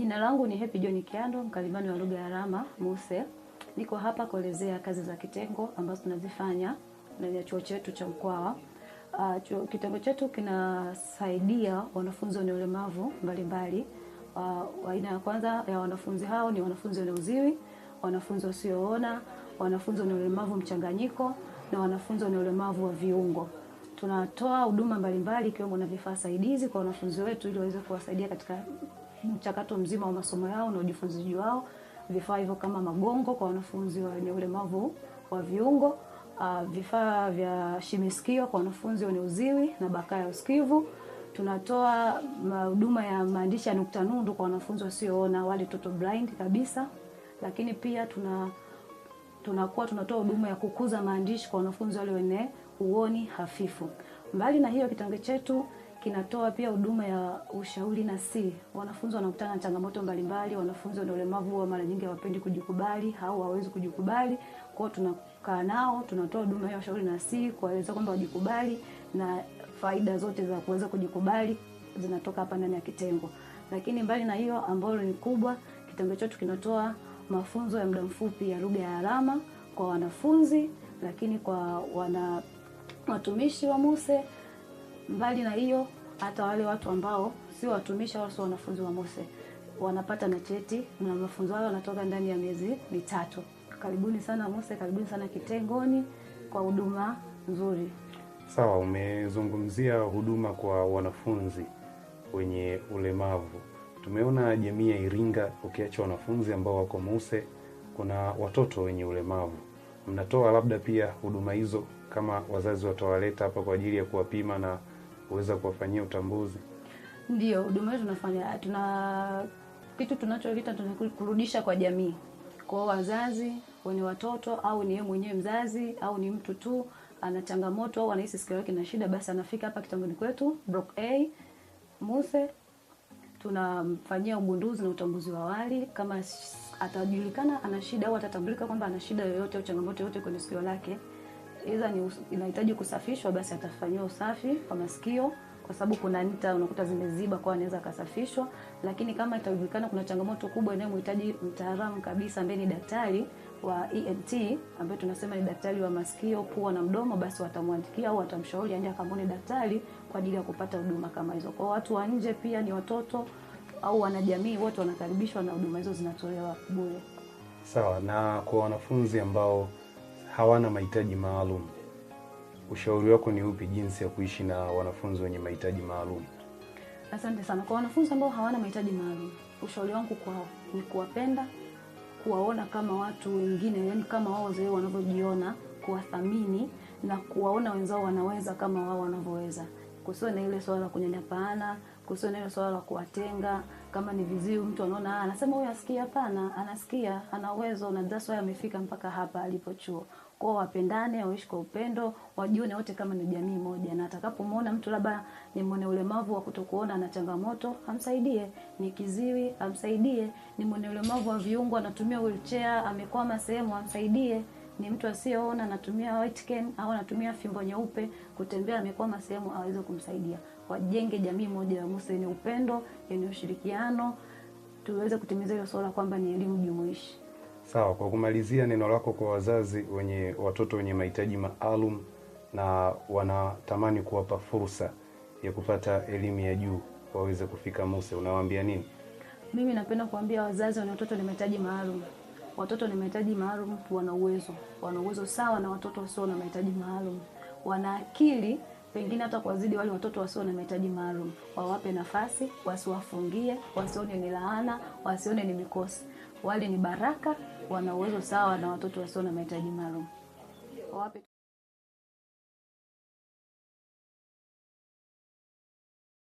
Jina langu ni Happy John Kiando, mkalimani wa lugha ya alama MUSE. Niko hapa kuelezea kazi za kitengo ambazo tunazifanya ndani ya chuo chetu cha Mkwawa. Kitengo chetu kinasaidia wanafunzi wenye ulemavu mbalimbali. Aina ya kwanza ya wanafunzi hao ni wanafunzi wenye uziwi, wanafunzi wasioona, wanafunzi wenye ulemavu mchanganyiko na wanafunzi wenye ulemavu wa viungo. Tunatoa huduma mbalimbali ikiwemo na vifaa saidizi kwa wanafunzi wetu ili waweze kuwasaidia katika mchakato mzima wa masomo yao na ujifunzaji wao. Vifaa hivyo kama magongo kwa wanafunzi wenye ulemavu wa viungo, vifaa vya shimiskio kwa wanafunzi wenye uziwi na bakaa ya usikivu. Tunatoa huduma ya maandishi ya nukta nundu kwa wanafunzi wasioona, wale total blind kabisa. Lakini pia tunatoa huduma ya kukuza maandishi kwa wanafunzi wale wenye uoni hafifu. Mbali na hiyo, kitengo chetu kinatoa pia huduma ya ushauri na si. Wanafunzi wanakutana na changamoto mbalimbali, wanafunzi wenye ulemavu wa mara nyingi hawapendi kujikubali au hawawezi kujikubali. Kwa hiyo tunakaa nao, tunatoa huduma ya ushauri na si kuwaeleza kwamba wajikubali na faida zote za kuweza kujikubali zinatoka hapa ndani ya kitengo. Lakini mbali na hiyo ambayo ni kubwa, kitengo chetu kinatoa mafunzo ya muda mfupi ya lugha ya alama kwa wanafunzi, lakini kwa watumishi wa MUSE. Mbali na hiyo, hata wale watu ambao si watumishi au sio wanafunzi wa MUSE wanapata na cheti, na mafunzo hayo yanatoka ndani ya miezi 3. Karibuni sana MUSE, karibuni sana kitengoni kwa huduma nzuri. Sawa, umezungumzia huduma kwa wanafunzi wenye ulemavu. Tumeona jamii ya Iringa, ukiacha wanafunzi ambao wako MUSE, kuna watoto wenye ulemavu. Mnatoa labda pia huduma hizo kama wazazi watawaleta hapa kwa ajili ya kuwapima na kuweza kuwafanyia utambuzi? Ndio, huduma hizo tunafanya. Kitu tunachoita tunakurudisha kwa jamii. Kwa wazazi wenye watoto au ni yeye mwenyewe mzazi au ni mtu tu ana changamoto au anahisi sikio lake na shida, basi anafika hapa kitongoni kwetu Block A MUSE. Tunamfanyia ugunduzi na utambuzi wa awali. Kama atajulikana ana shida au atatambulika kwamba ana shida yoyote au changamoto yoyote kwenye sikio lake, inahitaji kusafishwa, basi atafanyiwa usafi kwa masikio, kwa sababu kuna nta unakuta zimeziba, kwa anaweza kasafishwa. Lakini kama itajulikana kuna changamoto kubwa inayomhitaji mtaalamu kabisa ambaye ni daktari wa ENT, ambaye tunasema ni daktari wa masikio, pua na mdomo, basi watamwandikia au watamshauri aende akamwone daktari kwa ajili ya kupata huduma kama hizo. Kwa watu wa nje pia ni watoto au wanajamii wote wanakaribishwa na huduma hizo zinatolewa bure. Sawa, na kwa wanafunzi ambao hawana mahitaji maalum, ushauri wako ni upi jinsi ya kuishi na wanafunzi wenye mahitaji maalum? Asante sana. Kwa wanafunzi ambao hawana mahitaji maalum, ushauri wangu kwao ni kuwapenda, kuwaona kama watu wengine, yani kama wao wazee wanavyojiona, kuwathamini na kuwaona wenzao wanaweza kama wao wanavyoweza. Kusiwe na ile swala la kunyanyapana, kusiwe na ile swala la kuwatenga. Kama ni viziwi, mtu anaona anasema huyu asikia, hapana, anasikia, ana uwezo na that's why amefika mpaka hapa alipo chuo. Kwa wapendane, waishi kwa upendo, wajione wote kama ni jamii moja, na atakapomwona mtu labda ni mwenye ulemavu wa kutokuona na changamoto, amsaidie. Ni kiziwi, amsaidie. Ni mwenye ulemavu wa viungo anatumia wheelchair, amekwama sehemu, amsaidie. Ni mtu asiyeona anatumia white cane au anatumia fimbo nyeupe kutembea, amekwama sehemu, aweze kumsaidia. Wajenge jamii moja ya MUSE yenye upendo, yenye ushirikiano, tuweze kutimiza hiyo swala kwamba ni elimu jumuishi. Sawa, kwa kumalizia, neno lako kwa wazazi wenye watoto wenye mahitaji maalum na wanatamani kuwapa fursa ya kupata elimu ya juu waweze kufika MUSE, unawaambia nini? Mimi napenda kuambia wazazi wenye watoto wenye mahitaji maalum. Watoto wenye mahitaji maalum wana uwezo sawa na watoto wasio na mahitaji maalum. Wana akili pengine hata kuwazidi wale watoto wasio na mahitaji maalum. Wawape nafasi, wasiwafungie, wasione ni laana, wasione ni mikosi. Wale ni baraka, wana uwezo sawa na watoto wasio na mahitaji maalum. Wawape